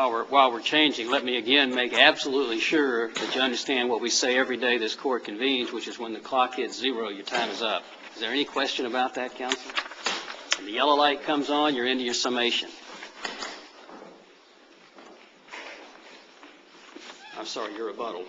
while we're changing, let me again make absolutely sure that you understand what we say every day this court convenes, which is when the clock hits 0, your time is up. Is there any question about that, counsel? When the yellow light comes on, you're into your summation. I'm sorry, your rebuttal.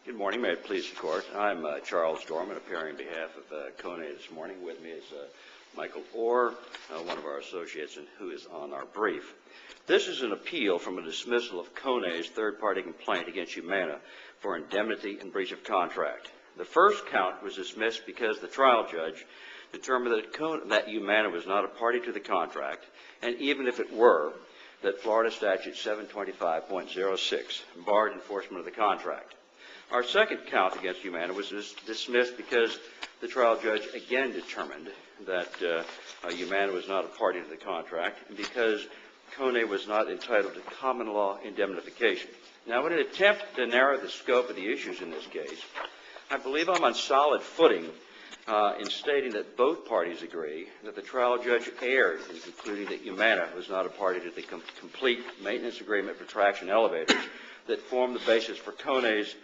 Good morning. May it please the Court. I'm Charles Dorman, appearing on behalf of Kone this morning. With me is Michael Orr, one of our associates, and who is on our brief. This is an appeal from a dismissal of Kone's third-party complaint against Humana for indemnity and breach of contract. The first count was dismissed because the trial judge determined that Humana was not a party to the contract, and even if it were, that Florida Statute 725.06 barred enforcement of the contract. Our second count against Humana was dismissed because the trial judge again determined that Humana was not a party to the contract and because Kone was not entitled to common law indemnification. Now, in an attempt to narrow the scope of the issues in this case, I believe I'm on solid footing in stating that both parties agree that the trial judge erred in concluding that Humana was not a party to the complete maintenance agreement for traction elevators that formed the basis for Kone's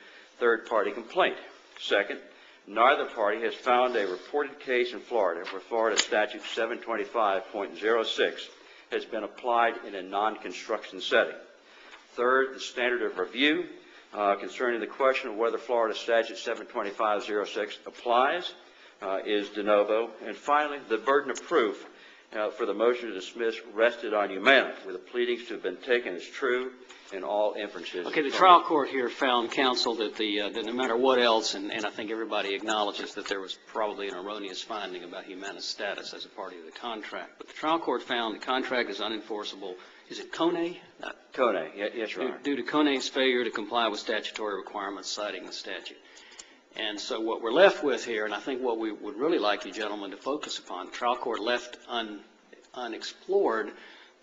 third-party complaint. Second, neither party has found a reported case in Florida where Florida Statute 725.06 has been applied in a non-construction setting. Third, the standard of review concerning the question of whether Florida Statute 725.06 applies is de novo. And finally, the burden of proof for the motion to dismiss rested on Humana, with the pleadings to have been taken as true in all inferences. Okay, the trial court here found, counsel, that that no matter what else, and I think everybody acknowledges that there was probably an erroneous finding about Humana's status as a party to the contract, but the trial court found the contract is unenforceable. Is it Kone? Kone, yes, Your Honor. Due to Kone's failure to comply with statutory requirements citing the statute. And so what we're left with here, and I think what we would really like you gentlemen to focus upon, the trial court left unexplored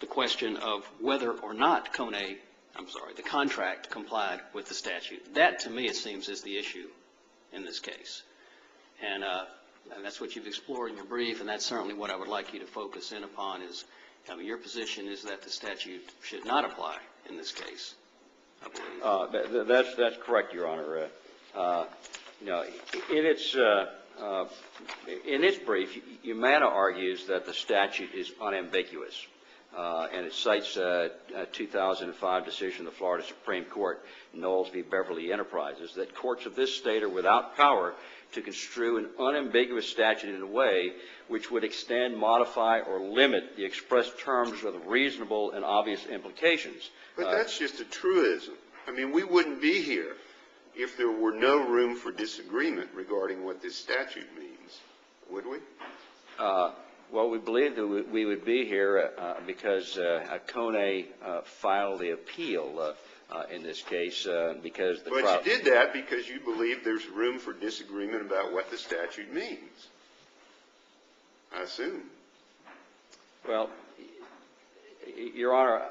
the question of whether or not the contract complied with the statute. That, to me, it seems, is the issue in this case. And that's what you've explored in your brief, and that's certainly what I would like you to focus in upon is, your position is that the statute should not apply in this case, I believe. That's correct, Your Honor. In its brief, Humana argues that the statute is unambiguous, and it cites a 2005 decision of the Florida Supreme Court, Knowles v. Beverly Enterprises, that courts of this state are without power to construe an unambiguous statute in a way which would extend, modify, or limit the expressed terms with reasonable and obvious implications. But that's just a truism. I mean, we wouldn't be here if there were no room for disagreement regarding what this statute means, would we? Well, we believe that we would be here because Kone filed the appeal in this case because the trial... But you did that because you believe there's room for disagreement about what the statute means, I assume. Well, Your Honor,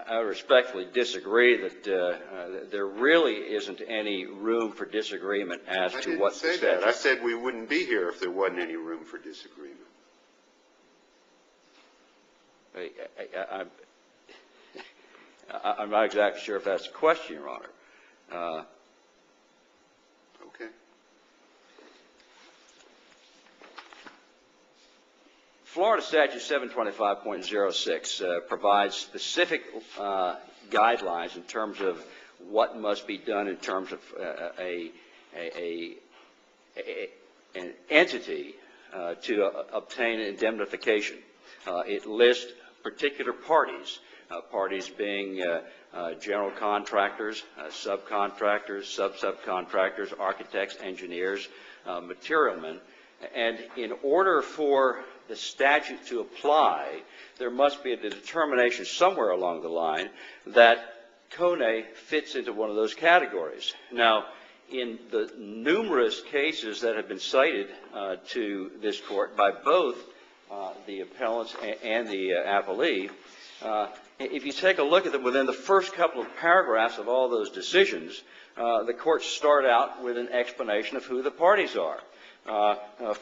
I respectfully disagree that there really isn't any room for disagreement as to what the statute... I didn't say that. I said we wouldn't be here if there wasn't any room for disagreement. I'm not exactly sure if that's the question, Your Honor. Okay. Florida Statute 725.06 provides specific guidelines in terms of what must be done in terms of an entity to obtain indemnification. It lists particular parties, parties being general contractors, subcontractors, sub-subcontractors, architects, engineers, materialmen. And in order for the statute to apply, there must be a determination somewhere along the line that Kone fits into one of those categories. Now, in the numerous cases that have been cited to this court by both the appellants and the appellee, if you take a look at them within the first couple of paragraphs of all those decisions, the courts start out with an explanation of who the parties are.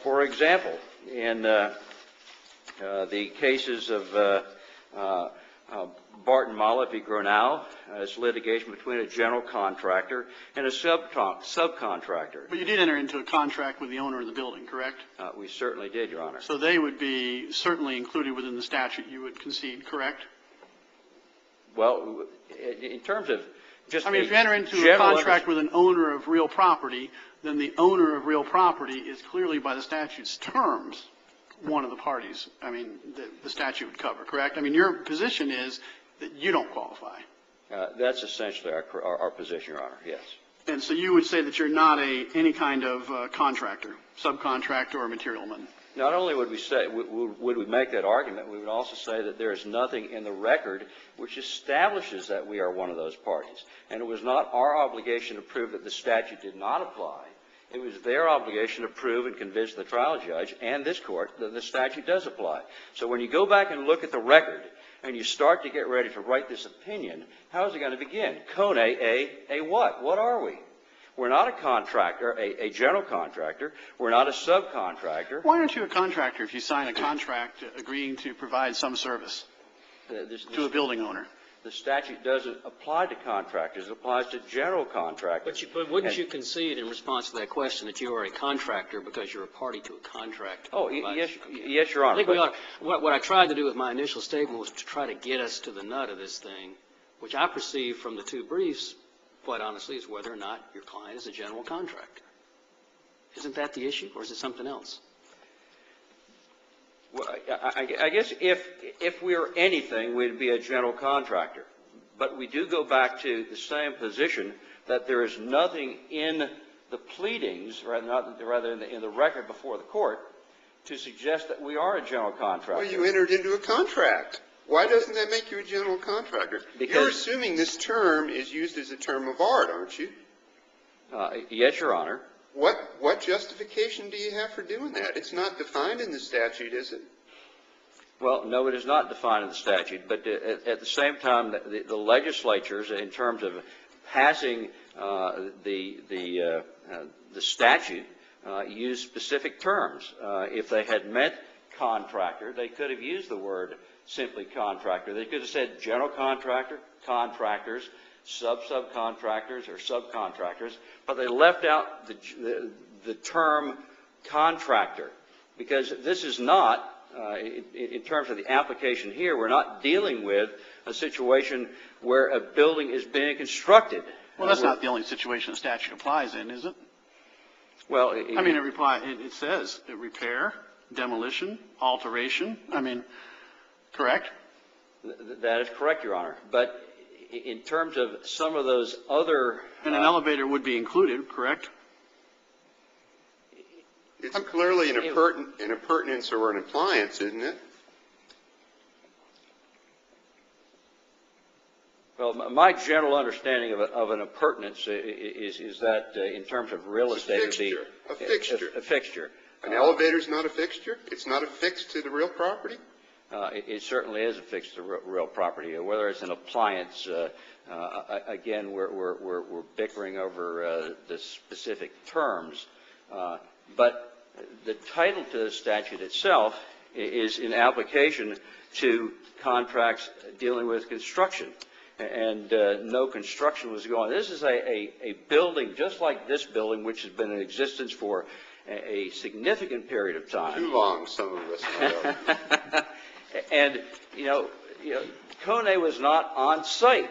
For example, in the cases of Barton Mala v. Gronau, it's litigation between a general contractor and a subcontractor. But you did enter into a contract with the owner of the building, correct? We certainly did, Your Honor. So they would be certainly included within the statute, you would concede, correct? Well, in terms of just I mean, if you enter into a contract with an owner of real property, then the owner of real property is clearly by the statute's terms one of the parties. I mean, the statute would cover, correct? I mean, your position is that you don't qualify. That's essentially our position, Your Honor, yes. And so you would say that you're not any kind of contractor, subcontractor, or materialman. Not only would we say, would we make that argument, we would also say that there is nothing in the record which establishes that we are one of those parties. And it was not our obligation to prove that the statute did not apply. It was their obligation to prove and convince the trial judge and this court that the statute does apply. So when you go back and look at the record and you start to get ready to write this opinion, how is it going to begin? Kone, a what? What are we? We're not a contractor, a general contractor. We're not a subcontractor. Why aren't you a contractor if you sign a contract agreeing to provide some service to a building owner? The statute doesn't apply to contractors. It applies to general contractors. But wouldn't you concede in response to that question that you are a contractor because you're a party to a contract? Oh, yes, Your Honor. I think we ought, what I tried to do with my initial statement was to try to get us to the nut of this thing, which I perceive from the two briefs, quite honestly, is whether or not your client is a general contractor. Isn't that the issue, or is it something else? Well, I guess if we were anything, we'd be a general contractor. But we do go back to the same position that there is nothing in the pleadings, rather in the record before the court, to suggest that we are a general contractor. Well, you entered into a contract. Why doesn't that make you a general contractor? Because you're assuming this term is used as a term of art, aren't you? Yes, Your Honor. What justification do you have for doing that? It's not defined in the statute, is it? Well, no, it is not defined in the statute. But at the same time, the legislatures, in terms of passing the statute, use specific terms. If they had meant contractor, they could have used the word simply contractor. They could have said general contractor, contractors, subcontractors, or subcontractors, but they left out the term contractor, because this is not, in terms of the application here, we're not dealing with a situation where a building is being constructed. Well, that's not the only situation the statute applies in, is it? Well, I mean, it says repair, demolition, alteration. I mean, correct? That is correct, Your Honor. But in terms of some of those other... And an elevator would be included, correct? It's clearly an appurtenance or an appliance, isn't it? Well, my general understanding of an appurtenance is that in terms of real estate... A fixture. A fixture. An elevator's not a fixture? It's not affixed to the real property? It certainly is affixed to real property. Whether it's an appliance, again, we're bickering over the specific terms. But the title to the statute itself is in application to contracts dealing with construction. And no construction was going on. This is a building just like this building, which has been in existence for a significant period of time. Too long, some of us know. And, Kone was not on site.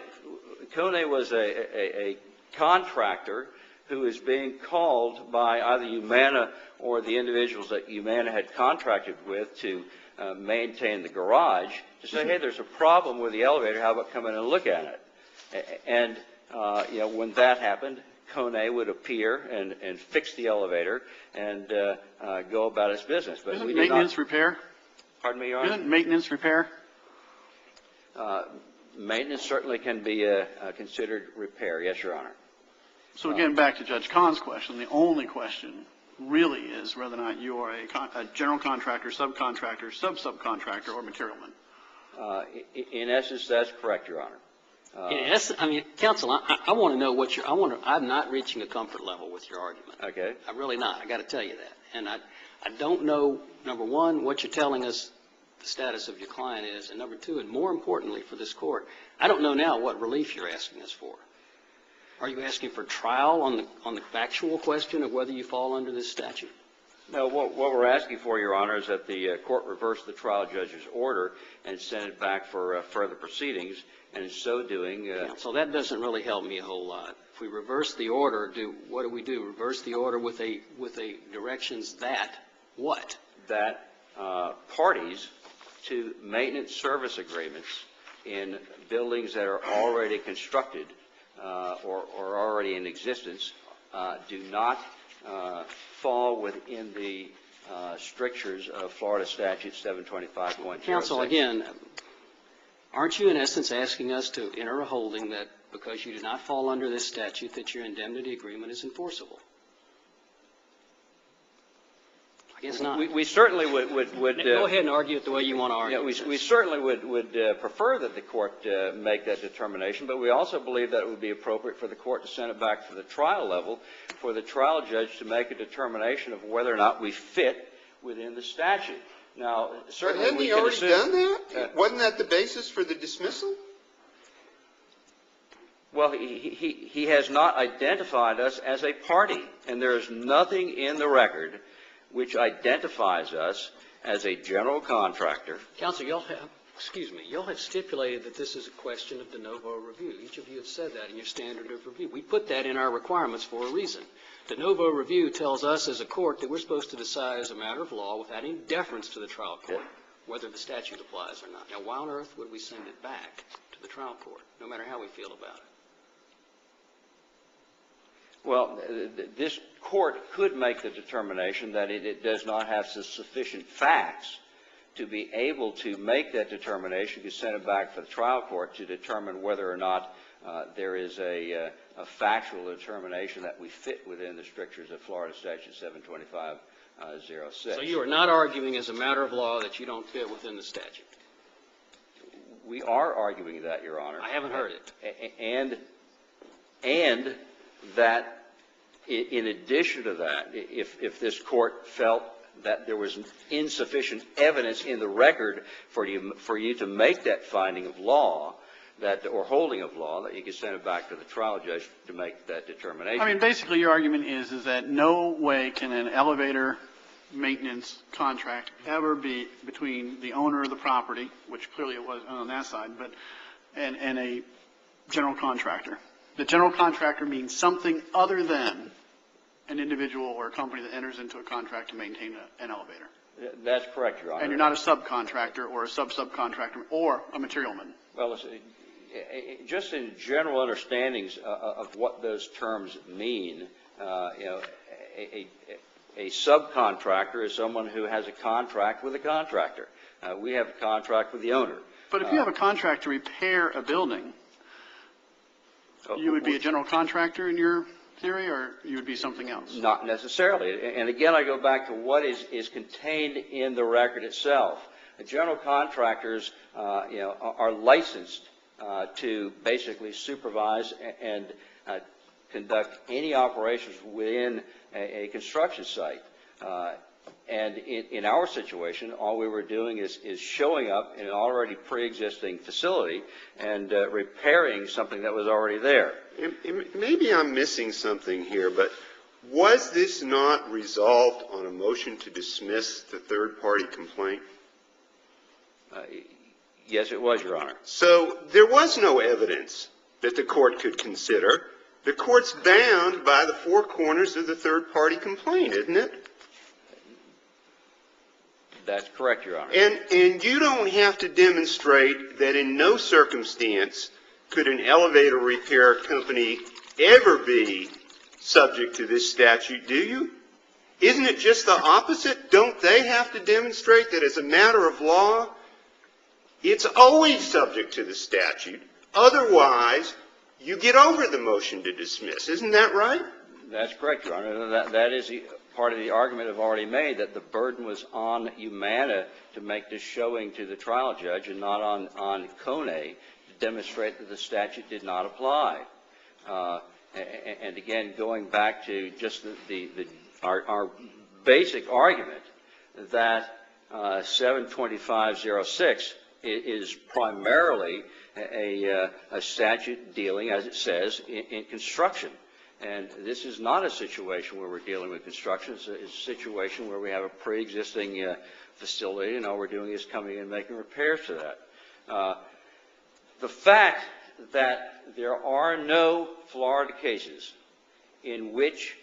Kone was a contractor who is being called by either Humana or the individuals that Humana had contracted with to maintain the garage to say, hey, there's a problem with the elevator, how about come in and look at it? And, when that happened, Kone would appear and fix the elevator and go about his business. But Isn't maintenance repair? Pardon me, Your Honor? Isn't maintenance repair? Maintenance certainly can be considered repair, yes, Your Honor. So again, back to Judge Kahn's question, the only question really is whether or not you are a general contractor, subcontractor, sub-subcontractor, or materialman. In essence, that's correct, Your Honor. In essence, I mean, counsel, I want to know what I'm not reaching a comfort level with your argument. Okay. I'm really not. I got to tell you that. And I don't know, number one, what you're telling us the status of your client is, and number two, and more importantly for this court, I don't know now what relief you're asking us for. Are you asking for trial on the factual question of whether you fall under this statute? No, what we're asking for, Your Honor, is that the court reverse the trial judge's order and send it back for further proceedings, and in so doing... So that doesn't really help me a whole lot. If we reverse the order, what do we do? Reverse the order with a directions that what? That parties to maintenance service agreements in buildings that are already constructed or already in existence do not fall within the strictures of Florida Statute 725.06. Counsel, again, aren't you in essence asking us to enter a holding that because you do not fall under this statute that your indemnity agreement is enforceable? I guess not. We certainly would go ahead and argue it the way you want to argue. Yeah, we certainly would prefer that the court make that determination, but we also believe that it would be appropriate for the court to send it back to the trial level for the trial judge to make a determination of whether or not we fit within the statute. Now, certainly hadn't he already done that? Wasn't that the basis for the dismissal? Well, he has not identified us as a party, and there is nothing in the record which identifies us as a general contractor. Counsel, y'all have stipulated that this is a question of de novo review. Each of you have said that in your standard of review. We put that in our requirements for a reason. De novo review tells us as a court that we're supposed to decide as a matter of law without any deference to the trial court whether the statute applies or not. Now, why on earth would we send it back to the trial court, no matter how we feel about it? Well, this court could make the determination that it does not have sufficient facts to be able to make that determination, to send it back for the trial court to determine whether or not there is a factual determination that we fit within the strictures of Florida Statute 725.06. So you are not arguing as a matter of law that you don't fit within the statute? We are arguing that, Your Honor. I haven't heard it. And that in addition to that, if this court felt that there was insufficient evidence in the record for you to make that finding of law, or holding of law, that you could send it back to the trial judge to make that determination. I mean, basically your argument is that no way can an elevator maintenance contract ever be between the owner of the property, which clearly it was on that side, and a general contractor. The general contractor means something other than an individual or a company that enters into a contract to maintain an elevator. That's correct, Your Honor. And you're not a subcontractor or a sub-subcontractor or a materialman. Well, just in general understandings of what those terms mean, a subcontractor is someone who has a contract with a contractor. We have a contract with the owner. But if you have a contract to repair a building, you would be a general contractor in your theory, or you would be something else? Not necessarily. And again, I go back to what is contained in the record itself. The general contractors, are licensed to basically supervise and conduct any operations within a construction site. And in our situation, all we were doing is showing up in an already pre-existing facility and repairing something that was already there. Maybe I'm missing something here, but was this not resolved on a motion to dismiss the third-party complaint? Yes, it was, Your Honor. So there was no evidence that the court could consider. The court's bound by the four corners of the third-party complaint, isn't it? That's correct, Your Honor. And you don't have to demonstrate that in no circumstance could an elevator repair company ever be subject to this statute, do you? Isn't it just the opposite? Don't they have to demonstrate that as a matter of law, it's always subject to the statute? Otherwise, you get over the motion to dismiss. Isn't that right? That's correct, Your Honor. That is part of the argument I've already made, that the burden was on Humana to make this showing to the trial judge and not on Kone to demonstrate that the statute did not apply. And again, going back to just our basic argument that 72506 is primarily a statute dealing, as it says, in construction. And this is not a situation where we're dealing with construction. It's a situation where we have a pre-existing facility, and all we're doing is coming in and making repairs to that. The fact that there are no Florida cases in which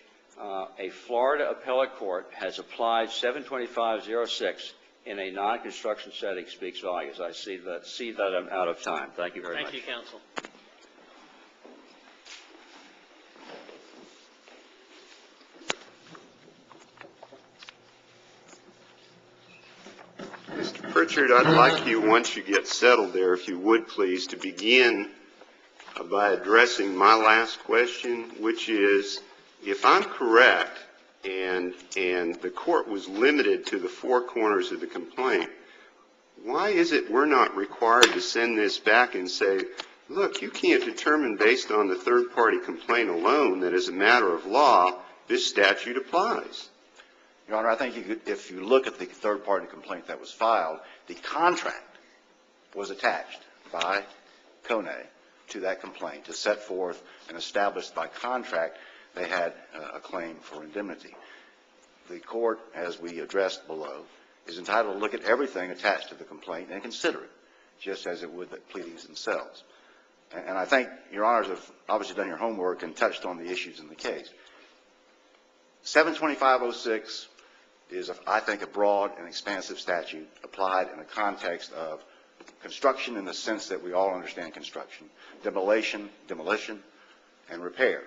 a Florida appellate court has applied 72506 in a non-construction setting speaks volumes. I see that I'm out of time. Thank you very much. Thank you, counsel. Mr. Pritchard, I'd like you, once you get settled there, if you would please, to begin by addressing my last question, which is, if I'm correct, and the court was limited to the four corners of the complaint, why is it we're not required to send this back and say, look, you can't determine based on the third-party complaint alone that as a matter of law, this statute applies? Your Honor, I think if you look at the third-party complaint that was filed, the contract was attached by Kone to that complaint to set forth and establish by contract they had a claim for indemnity. The court, as we addressed below, is entitled to look at everything attached to the complaint and consider it, just as it would the pleadings themselves. And I think Your Honors have obviously done your homework and touched on the issues in the case. 72506 is, I think, a broad and expansive statute applied in the context of construction in the sense that we all understand construction, demolition, and repair.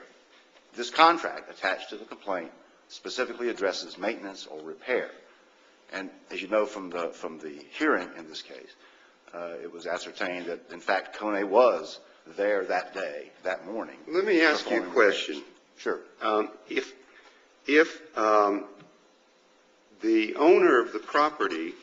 This contract attached to the complaint specifically addresses maintenance or repair. And as you know from the hearing in this case, it was ascertained that, in fact, Kone was there that day, that morning. Let me ask you a question. Sure. If the owner of the property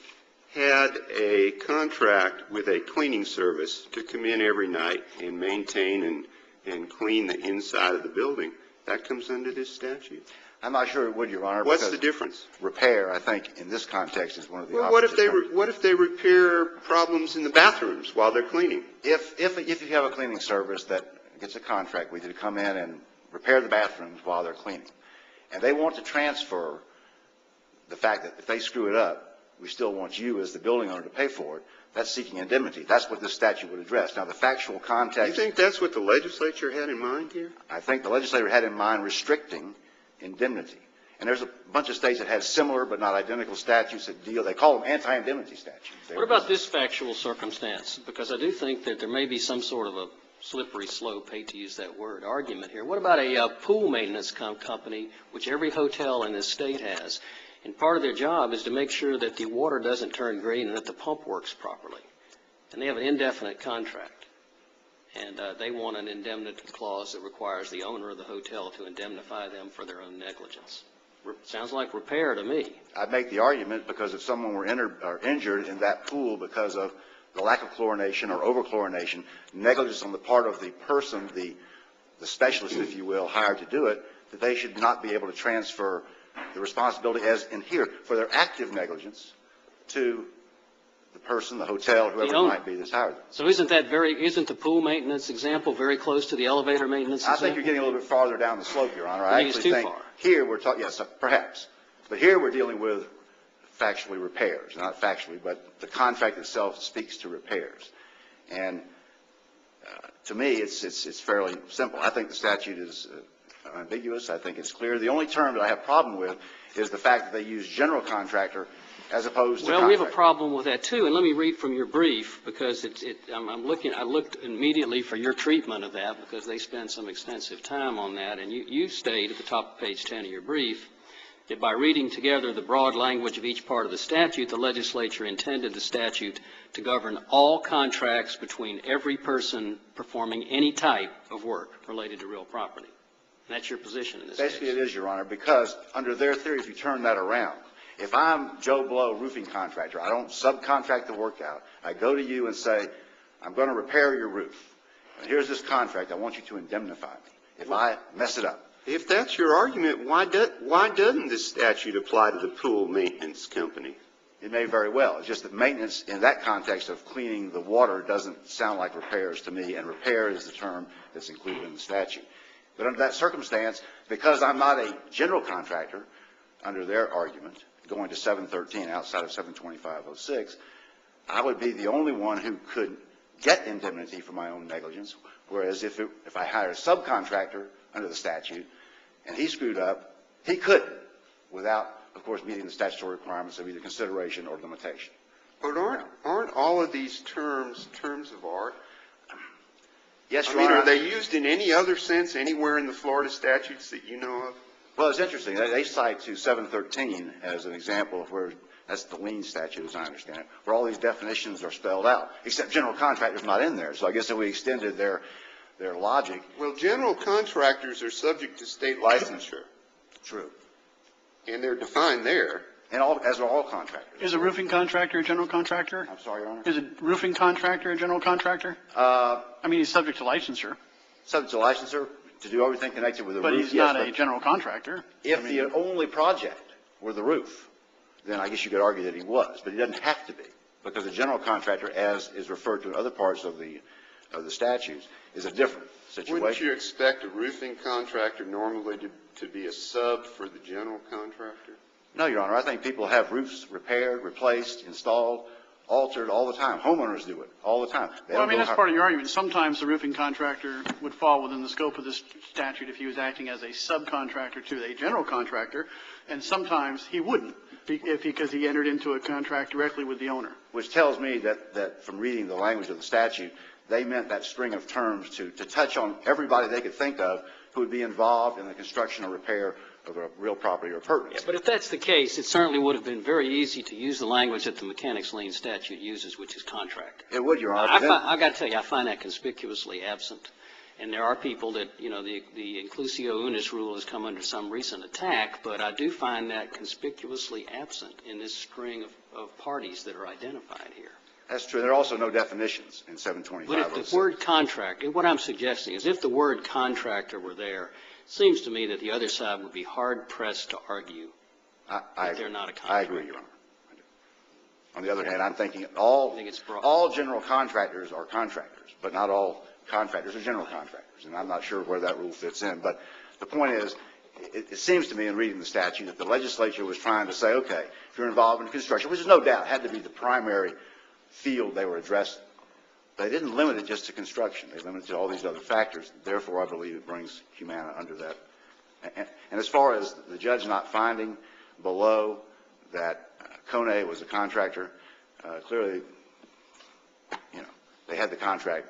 had a contract with a cleaning service to come in every night and maintain and clean the inside of the building, that comes under this statute? I'm not sure it would, Your Honor. What's the difference? Repair, I think, in this context is one of the Well, what if they repair problems in the bathrooms while they're cleaning? If you have a cleaning service that gets a contract with you to come in and repair the bathrooms while they're cleaning, and they want to transfer the fact that if they screw it up, we still want you as the building owner to pay for it, that's seeking indemnity. That's what this statute would address. Now, the factual context... You think that's what the legislature had in mind here? I think the legislature had in mind restricting indemnity. And there's a bunch of states that have similar but not identical statutes that deal, they call them anti-indemnity statutes. What about this factual circumstance? Because I do think that there may be some sort of a slippery slope, hate to use that word, argument here. What about a pool maintenance company, which every hotel in this state has? And part of their job is to make sure that the water doesn't turn green and that the pump works properly. And they have an indefinite contract. And they want an indemnity clause that requires the owner of the hotel to indemnify them for their own negligence. Sounds like repair to me. I'd make the argument because if someone were injured in that pool because of the lack of chlorination or over-chlorination, negligence on the part of the person, the specialist, if you will, hired to do it, that they should not be able to transfer the responsibility as in here for their active negligence to the person, the hotel, whoever it might be that's hired. So isn't the pool maintenance example very close to the elevator maintenance example? I think you're getting a little bit farther down the slope, Your Honor. I think it's too far. Here we're talking, yes, perhaps. But here we're dealing with factually repairs, not factually, but the contract itself speaks to repairs. And to me, it's fairly simple. I think the statute is ambiguous. I think it's clear. The only term that I have a problem with is the fact that they use general contractor as opposed to contractor. Well, we have a problem with that too. And let me read from your brief because I looked immediately for your treatment of that because they spend some extensive time on that. And you state at the top of page 10 of your brief, that by reading together the broad language of each part of the statute, the legislature intended the statute to govern all contracts between every person performing any type of work related to real property. And that's your position in this case. Basically, it is, Your Honor, because under their theory, if you turn that around, if I'm Joe Blow, roofing contractor, I don't subcontract the work out. I go to you and say, I'm going to repair your roof. And here's this contract. I want you to indemnify me if I mess it up. If that's your argument, why doesn't this statute apply to the pool maintenance company? It may very well. It's just that maintenance in that context of cleaning the water doesn't sound like repairs to me, and repair is the term that's included in the statute. But under that circumstance, because I'm not a general contractor, under their argument, going to 713 outside of 725.06, I would be the only one who could get indemnity for my own negligence, whereas if I hire a subcontractor under the statute and he screwed up, he couldn't, without, of course, meeting the statutory requirements of either consideration or limitation. But aren't all of these terms of art? Yes, Your I mean, Honor. are they used in any other sense anywhere in the Florida statutes that you know of? Well, it's interesting. They cite to 713 as an example of where, that's the lien statute, as I understand it, where all these definitions are spelled out, except general contractor's not in there. So I guess if we extended their logic. Well, general contractors are subject to state licensure. True. And they're defined there. And as are all contractors. Is a roofing contractor a general contractor? I'm sorry, Your Honor? Is a roofing contractor a general contractor? I mean, he's subject to licensure. Subject to licensure to do everything connected with the But roof. he's yes, not a general contractor. If the only project were the roof, then I guess you could argue that he was, but he doesn't have to be, because a general contractor, as is referred to in other parts of the statutes, is a different situation. Wouldn't you expect a roofing contractor normally to be a sub for the general contractor? No, Your Honor. I think people have roofs repaired, replaced, installed, altered all the time. Homeowners do it all the time. Well, I mean, that's part of your argument. Sometimes the roofing contractor would fall within the scope of this statute if he was acting as a subcontractor to a general contractor, and sometimes he wouldn't because he entered into a contract directly with the owner. Which tells me that from reading the language of the statute, they meant that string of terms to touch on everybody they could think of who would be involved in the construction or repair of a real property or appurtenance. Yeah, but if that's the case, it certainly would have been very easy to use the language that the mechanics lien statute uses, which is contractor. It would, Your Honor. I've got to tell you, I find that conspicuously absent. And there are people that, you know, the inclusio unis rule has come under some recent attack, but I do find that conspicuously absent in this string of parties that are identified here. That's true. There are also no definitions in 725. But if the word contractor, what I'm suggesting is if the word contractor were there, it seems to me that the other side would be hard-pressed to argue that they're not a contractor. I agree, Your Honor. I do. On the other hand, I'm thinking all general contractors are contractors, but not all contractors are general contractors. And I'm not sure where that rule fits in. But the point is, it seems to me in reading the statute that the legislature was trying to say, okay, if you're involved in construction, which is no doubt had to be the primary field they were addressing, they didn't limit it just to construction. They limited it to all these other factors. Therefore, I believe it brings Humana under that. And as far as the judge not finding below that Kone was a contractor, clearly, you know, they had the contract.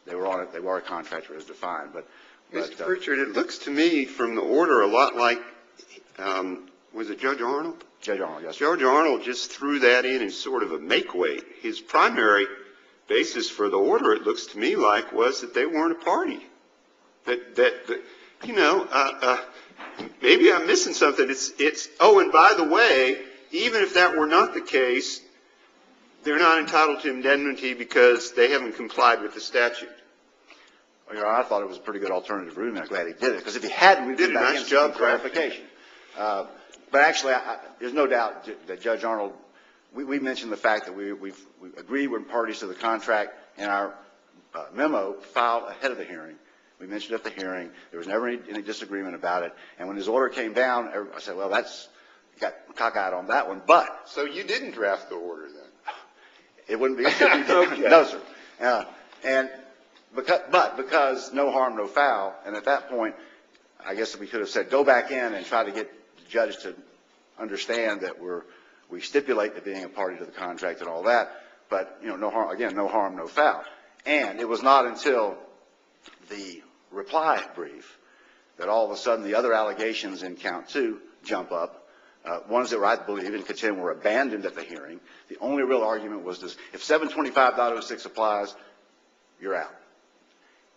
They were on it. They were a contractor as defined. But Mr. Pritchard, it looks to me from the order a lot like, was it Judge Arnold? Judge Arnold, yes. Judge Arnold just threw that in as sort of a make-weight. His primary basis for the order, it looks to me like, was that they weren't a party. That you know, maybe I'm missing something. Oh, and by the way, even if that were not the case, they're not entitled to indemnity because they haven't complied with the statute. Well, Your Honor, I thought it was a pretty good alternative ruling. I'm glad he did it, because if he hadn't, we did a nice job clarification. But actually, there's no doubt that Judge Arnold, we mentioned the fact that we agreed we're parties to the contract in our memo filed ahead of the hearing. We mentioned at the hearing. There was never any disagreement about it. And when his order came down, I said, well, that's got cockeyed on that one. But so you didn't draft the order then? It wouldn't be. Okay. No, sir. But because no harm, no foul, and at that point, I guess we could have said, go back in and try to get the judge to understand that we stipulate to being a party to the contract and all that. But, you know, no harm, no foul. And it was not until the reply brief that all of a sudden the other allegations in count 2 jump up, ones that were, I believe, and contend were abandoned at the hearing. The only real argument was this: if 725.06 applies, you're out.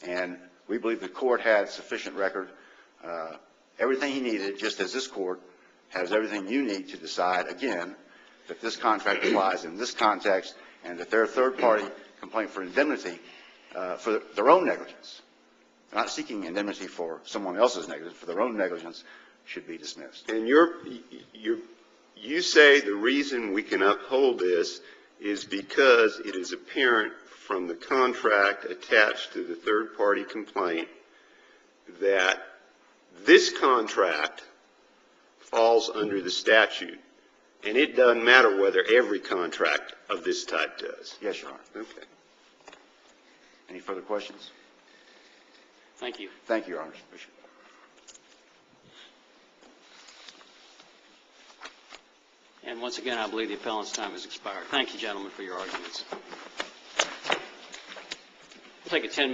And we believe the court had sufficient record, everything he needed, just as this court has everything you need to decide, again, that this contract applies in this context and that their third-party complaint for indemnity for their own negligence, not seeking indemnity for someone else's negligence, for their own negligence, should be dismissed. And you say the reason we can uphold this is because it is apparent from the contract attached to the third-party complaint that this contract falls under the statute, and it doesn't matter whether every contract of this type does. Yes, Your Honor. Okay. Any further questions? Thank you. Thank you, Your Honor. Appreciate it. And once again, I believe the appellant's time has expired. Thank you, gentlemen, for your arguments. We'll take a 10-minute